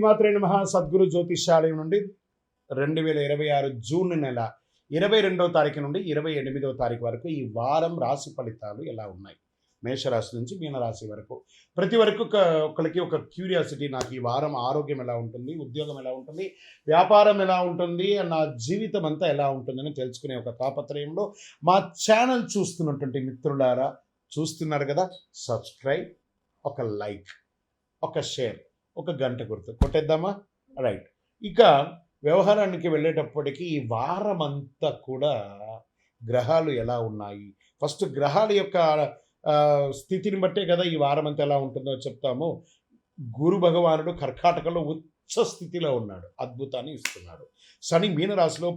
శ్రీమాత్రే నమః. సద్గురు జ్యోతిష్యాలయం నుండి 2026 జూన్ నెల 22వ తారీఖు నుండి 28వ తారీఖు వరకు ఈ వారం రాశి ఫలితాలు ఎలా ఉన్నాయి, మేషరాశి నుంచి మీనరాశి వరకు. ప్రతి వరకు ఒకరికి ఒక క్యూరియాసిటీ, నాకు ఈ వారం ఆరోగ్యం ఎలా ఉంటుంది, ఉద్యోగం ఎలా ఉంటుంది, వ్యాపారం ఎలా ఉంటుంది, నా జీవితం అంతా ఎలా ఉంటుందని తెలుసుకునే ఒక తాపత్రయంలో మా ఛానల్ చూస్తున్నటువంటి మిత్రులారా, చూస్తున్నారు కదా, సబ్స్క్రైబ్, ఒక లైక్, ఒక షేర్, ఒక గంట గుర్తు కొట్టేద్దామా? రైట్. ఇక వ్యవహారానికి వెళ్ళేటప్పటికీ ఈ వారం అంతా కూడా గ్రహాలు ఎలా ఉన్నాయి, ఫస్ట్ గ్రహాల యొక్క స్థితిని బట్టే కదా ఈ వారం అంతా ఎలా ఉంటుందో చెప్తాము. గురు భగవానుడు కర్కాటకలో ఉచ్చ స్థితిలో ఉన్నాడు, అద్భుతాన్ని ఇస్తున్నాడు. శని మీనరాశిలో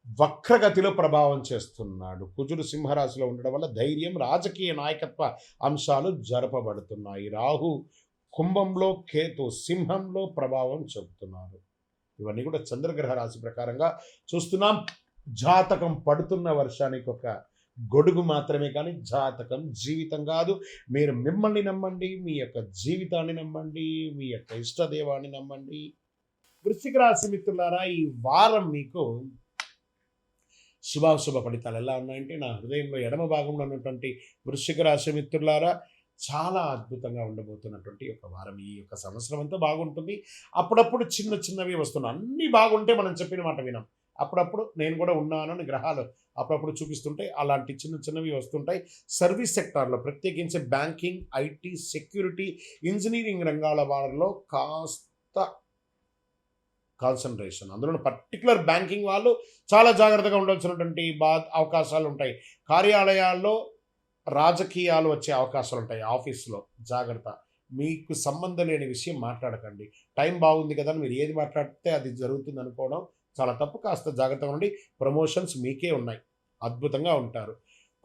వక్రగతిలో ప్రభావం చేస్తున్నాడు. కుజుడు సింహరాశిలో ఉండడం వల్ల ధైర్యం, రాజకీయ నాయకత్వ అంశాలు జరపబడుతున్నాయి. రాహు కుంభంలో, కేతు సింహంలో ప్రభావం చెబుతున్నారు. ఇవన్నీ కూడా చంద్రగ్రహ రాశి ప్రకారంగా చూస్తున్నాం. జాతకం పడుతున్న వర్షానికి ఒక గొడుగు మాత్రమే, కానీ జాతకం జీవితం కాదు. మీరు మిమ్మల్ని నమ్మండి, మీ యొక్క జీవితాన్ని నమ్మండి, మీ యొక్క ఇష్టదేవాన్ని నమ్మండి. వృశ్చిక రాశి మిత్రులారా, ఈ వారం మీకు శుభాశుభ ఫలితాలు ఎలా ఉన్నాయంటే, నా హృదయంలో ఎడమ భాగంలో ఉన్నటువంటి వృశ్చిక రాశి మిత్రులారా, చాలా అద్భుతంగా ఉండబోతున్నటువంటి ఒక వారం. ఈ యొక్క సంవత్సరం అంతా బాగుంటుంది. అప్పుడప్పుడు చిన్న చిన్నవి వస్తున్నాయి. అన్నీ బాగుంటే మనం చెప్పిన మాట వినాం. అప్పుడప్పుడు నేను కూడా ఉన్నానని గ్రహాలు అప్పుడప్పుడు చూపిస్తుంటే అలాంటి చిన్న చిన్నవి వస్తుంటాయి. సర్వీస్ సెక్టార్లో ప్రత్యేకించి బ్యాంకింగ్, ఐటీ, సెక్యూరిటీ, ఇంజనీరింగ్ రంగాల వారిలో కాస్త కాన్సన్ట్రేషన్, అందులో పర్టికులర్ బ్యాంకింగ్ వాళ్ళు చాలా జాగ్రత్తగా ఉండాల్సినటువంటి అవకాశాలు ఉంటాయి. కార్యాలయాల్లో రాజకీయాలు వచ్చే అవకాశాలు ఉంటాయి. ఆఫీస్లో జాగ్రత్త, మీకు సంబంధం లేని విషయం మాట్లాడకండి. టైం బాగుంది కదా అని మీరు ఏది మాట్లాడితే అది జరుగుతుంది అనుకోవడం చాలా తప్పు. కాస్త జాగ్రత్తగా ఉండి, ప్రమోషన్స్ మీకే ఉన్నాయి, అద్భుతంగా ఉంటారు.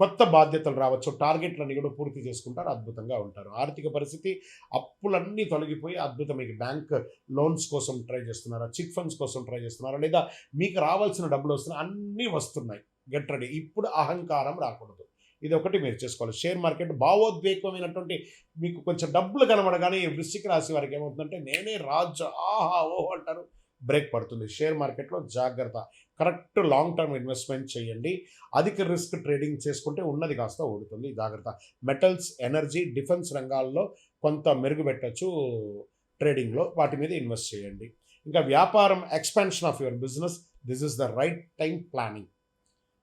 కొత్త బాధ్యతలు రావచ్చు, టార్గెట్లన్నీ కూడా పూర్తి చేసుకుంటారు, అద్భుతంగా ఉంటారు. ఆర్థిక పరిస్థితి, అప్పులన్నీ తొలగిపోయి అద్భుతం. మీకు బ్యాంక్ లోన్స్ కోసం ట్రై చేస్తున్నారా, చిట్ ఫండ్స్ కోసం ట్రై చేస్తున్నారా, లేదా మీకు రావాల్సిన డబ్బులు వస్తున్నాయి, అన్నీ వస్తున్నాయి. Get ready. ఇప్పుడు అహంకారం రాకూడదు, ఇది ఒకటి మీరు చేసుకోవాలి. షేర్ మార్కెట్ భావోద్వేగమైనటువంటి, మీకు కొంచెం డబ్బులు కనబడగానే వృశ్చిక రాశి వారికి ఏమవుతుందంటే నేనే రాజు, ఆహా ఓహో అంటారు, బ్రేక్ పడుతుంది. షేర్ మార్కెట్లో జాగ్రత్త, కరెక్ట్ లాంగ్ టర్మ్ ఇన్వెస్ట్మెంట్ చేయండి. అధిక రిస్క్ ట్రేడింగ్ చేసుకుంటే ఉన్నది కాస్త ఓడుతుంది, జాగ్రత్త. మెటల్స్, ఎనర్జీ, డిఫెన్స్ రంగాల్లో కొంత మెరుగుపెట్టచ్చు ట్రేడింగ్లో, వాటి మీద ఇన్వెస్ట్ చేయండి. ఇంకా వ్యాపారం, expansion of your business, this is the right time planning.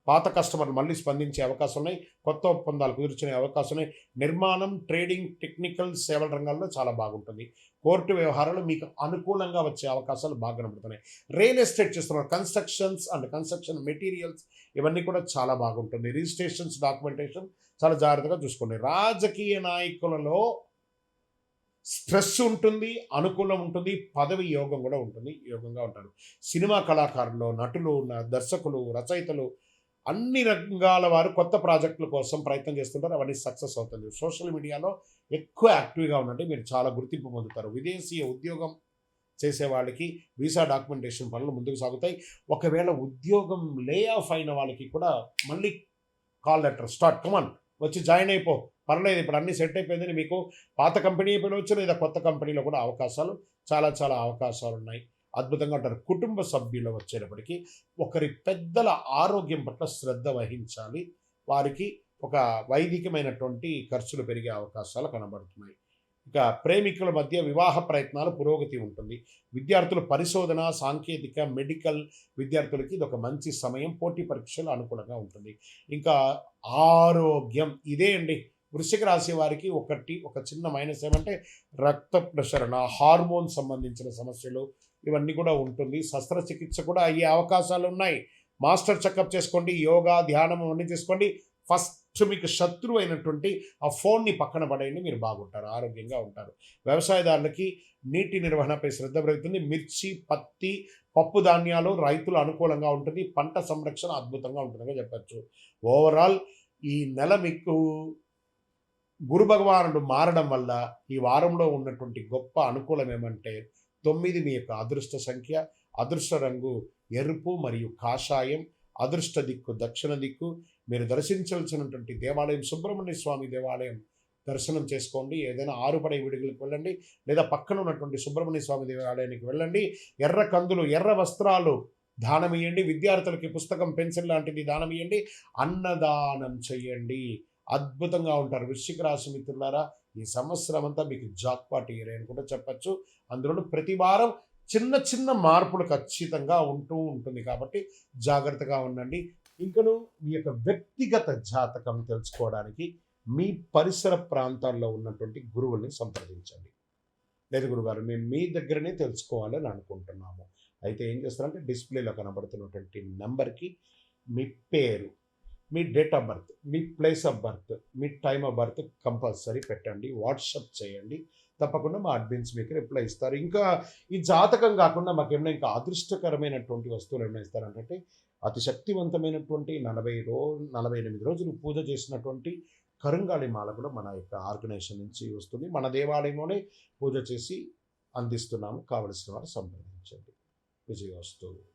పాత కస్టమర్లు మళ్ళీ స్పందించే అవకాశం ఉన్నాయి, కొత్త ఒప్పందాలు కుదుర్చునే అవకాశం ఉన్నాయి. నిర్మాణం, ట్రేడింగ్, టెక్నికల్ సేవల రంగాల్లో చాలా బాగుంటుంది. కోర్టు వ్యవహారాలు మీకు అనుకూలంగా వచ్చే అవకాశాలు బాగా కనబడుతున్నాయి. రియల్ ఎస్టేట్ చేస్తున్నారు, కన్స్ట్రక్షన్స్ అండ్ కన్స్ట్రక్షన్ మెటీరియల్స్, ఇవన్నీ కూడా చాలా బాగుంటుంది. రిజిస్ట్రేషన్స్, డాక్యుమెంటేషన్ చాలా జాగ్రత్తగా చూసుకోండి. రాజకీయ నాయకులలో స్ట్రెస్ ఉంటుంది, అనుకూలం ఉంటుంది, పదవి యోగం కూడా ఉంటుంది, యోగంగా ఉంటారు. సినిమా కళాకారులు, నటులు, దర్శకులు, రచయితలు, అన్ని రంగాల వారు కొత్త ప్రాజెక్టుల కోసం ప్రయత్నం చేస్తుంటారు, అవన్నీ సక్సెస్ అవుతుంది. సోషల్ మీడియాలో ఎక్కువ యాక్టివ్గా ఉండండి, మీరు చాలా గుర్తింపు పొందుతారు. విదేశీయ ఉద్యోగం చేసే వాళ్ళకి వీసా డాక్యుమెంటేషన్ పనులు ముందుకు సాగుతాయి. ఒకవేళ ఉద్యోగం లే ఆఫ్ అయిన వాళ్ళకి కూడా మళ్ళీ కాల్ లెటర్ స్టార్ట్, కమాన్ వచ్చి జాయిన్ అయిపో, పర్లేదు ఇప్పుడు అన్నీ సెట్ అయిపోయిందని మీకు పాత కంపెనీ పిలవచ్చు, లేదా కొత్త కంపెనీలో కూడా అవకాశాలు, చాలా చాలా అవకాశాలు ఉన్నాయి, అద్భుతంగా ఉంటారు. కుటుంబ సభ్యులు వచ్చేటప్పటికి ఒకరి పెద్దల ఆరోగ్యం పట్ల శ్రద్ధ వహించాలి. వారికి ఒక వైదికమైనటువంటి ఖర్చులు పెరిగే అవకాశాలు కనబడుతున్నాయి. ఇక ప్రేమికుల మధ్య వివాహ ప్రయత్నాలు పురోగతి ఉంటుంది. విద్యార్థులు పరిశోధన, సాంకేతిక, మెడికల్ విద్యార్థులకి ఇది ఒక మంచి సమయం. పోటీ పరీక్షలు అనుకూలంగా ఉంటుంది. ఇంకా ఆరోగ్యం, ఇదే అండి వృశ్చిక రాశి వారికి ఒక చిన్న మైనస్ ఏమంటే రక్త ప్రసరణ, హార్మోన్ సంబంధించిన సమస్యలు, ఇవన్నీ కూడా ఉంటుంది. శస్త్రచికిత్స కూడా అయ్యే అవకాశాలు ఉన్నాయి. మాస్టర్ చెకప్ చేసుకోండి, యోగా, ధ్యానం అవన్నీ చేసుకోండి. ఫస్ట్ మీకు శత్రువు అయినటువంటి ఆ ఫోన్ని పక్కన పడేయండి, మీరు బాగుంటారు, ఆరోగ్యంగా ఉంటారు. వ్యవసాయదారులకి నీటి నిర్వహణపై శ్రద్ధ పెరుగుతుంది. మిర్చి, పత్తి, పప్పు ధాన్యాలు రైతులు అనుకూలంగా ఉంటుంది. పంట సంరక్షణ అద్భుతంగా ఉంటుందిగా చెప్పచ్చు. ఓవరాల్ ఈ నెల మీకు గురు భగవానుడు మారడం వల్ల ఈ వారంలో ఉన్నటువంటి గొప్ప అనుకూలం ఏమంటే 9 మీ యొక్క అదృష్ట సంఖ్య, అదృష్ట రంగు ఎరుపు మరియు కాషాయం, అదృష్ట దిక్కు దక్షిణ దిక్కు. మీరు దర్శించవలసినటువంటి దేవాలయం సుబ్రహ్మణ్య స్వామి దేవాలయం దర్శనం చేసుకోండి. ఏదైనా ఆరుపడై విడుదలకు వెళ్ళండి, లేదా పక్కన ఉన్నటువంటి సుబ్రహ్మణ్య స్వామి దేవాలయానికి వెళ్ళండి. ఎర్ర కందులు, ఎర్ర వస్త్రాలు దానమియ్యండి. విద్యార్థులకి పుస్తకం, పెన్సిల్ లాంటిది దానమియ్యండి. అన్నదానం చెయ్యండి. అద్భుతంగా ఉంటారు. వృశ్చిక రాశి మిత్రులారా, ఈ సంవత్సరం అంతా మీకు జాక్పాట్ ఇయర్ అని కూడా చెప్పచ్చు. అందులోనూ ప్రతి వారం చిన్న చిన్న మార్పులు ఖచ్చితంగా ఉంటూ ఉంటుంది కాబట్టి జాగ్రత్తగా ఉండండి. ఇంకను మీ యొక్క వ్యక్తిగత జాతకం తెలుసుకోవడానికి మీ పరిసర ప్రాంతాల్లో ఉన్నటువంటి గురువుల్ని సంప్రదించండి. లేదు గురుగారు, మేము మీ దగ్గరనే తెలుసుకోవాలని అనుకుంటున్నాము. అయితే ఏం చేస్తారంటే డిస్ప్లేలో కనబడుతున్నటువంటి నెంబర్కి మీ పేరు, మీ డేట్ ఆఫ్ బర్త్, మీ ప్లేస్ ఆఫ్ బర్త్, మీ టైమ్ ఆఫ్ బర్త్ కంపల్సరీ పెట్టండి. వాట్సప్ చేయండి. తప్పకుండా మా అడ్మిన్స్ మీకు రిప్లై ఇస్తారు. ఇంకా ఈ జాతకం కాకుండా మాకేమైనా ఇంకా అదృష్టకరమైనటువంటి వస్తువులు ఏమైనా ఇస్తారంటే అతి శక్తివంతమైనటువంటి 48 రోజులు పూజ చేసినటువంటి కరుంగాళి మాల కూడా మన యొక్క ఆర్గనైజేషన్ నుంచి వస్తుంది. మన దేవాలయంలోనే పూజ చేసి అందిస్తున్నాము. కావలసిన వారు సంప్రదించండి. విజయోస్తు.